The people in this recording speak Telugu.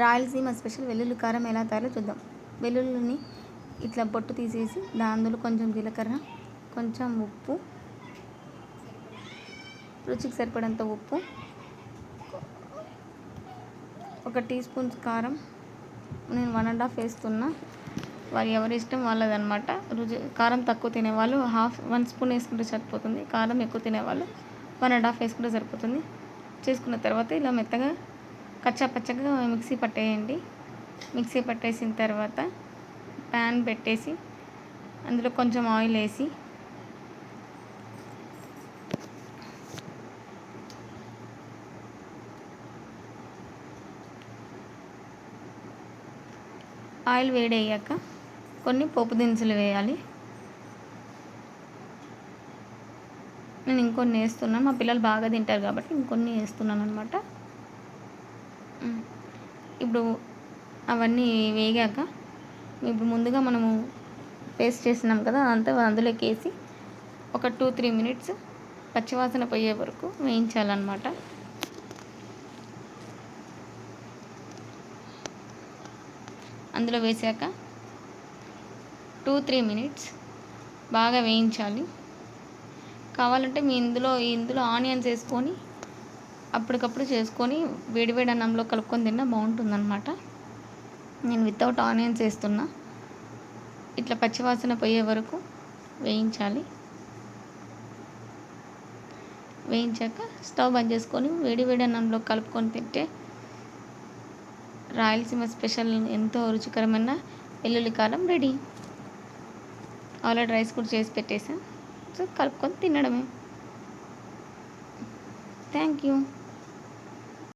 రాయలసీమ స్పెషల్ వెల్లుల్లి కారం ఎలా తయారో చూద్దాం. వెల్లుల్లిని ఇట్లా పొట్టు తీసేసి అందులో కొంచెం జీలకర్ర, కొంచెం ఉప్పు, రుచికి సరిపడంత ఉప్పు, 1 టీ స్పూన్ కారం, నేను 1½ వేస్తున్నా. వారి ఎవరి ఇష్టం వాళ్ళదనమాట. కారం తక్కువ తినేవాళ్ళు 1 స్పూన్ వేసుకుంటే సరిపోతుంది. కారం ఎక్కువ తినేవాళ్ళు 1½ వేసుకుంటే సరిపోతుంది. చేసుకున్న తర్వాత ఇలా మెత్తగా కచ్చా పచ్చగా మిక్సీ పట్టేయండి. మిక్సీ పట్టేసిన తర్వాత ప్యాన్ పెట్టేసి అందులో కొంచెం ఆయిల్ వేసి ఆయిల్ వేడయ్యాక కొన్ని పోపు దినుసులు వేయాలి. నేను ఇంకొన్ని వేస్తున్నాను. మా పిల్లలు బాగా తింటారు కాబట్టి ఇంకొన్ని వేస్తున్నాను అనమాట. ఇప్పుడు అవన్నీ వేగాక ఇప్పుడు ముందుగా మనము పేస్ట్ చేసినాం కదా, అంతా అందులోకి వేసి ఒక 2-3 మినిట్స్ పచ్చివాసన పోయే వరకు వేయించాలన్నమాట. అందులో వేసాక 2-3 మినిట్స్ బాగా వేయించాలి. కావాలంటే మీ ఇందులో ఆనియన్స్ వేసుకొని అప్పటికప్పుడు చేసుకొని వేడివేడి అన్నంలో కలుపుకొని తిన్నా బాగుంటుందన్నమాట. నేను వితౌట్ ఆనియన్స్ వేస్తున్నా. ఇట్లా పచ్చివాసన పోయే వరకు వేయించాలి. వేయించాక స్టవ్ బంద్ చేసుకొని వేడివేడి అన్నంలో కలుపుకొని తింటే రాయలసీమ స్పెషల్ ఎంతో రుచికరమైన వెల్లుల్లి కారం రెడీ. ఆల్రెడీ రైస్ కూడా చేసి పెట్టేసాను. సో కలుపుకొని తినడమే. Thank you.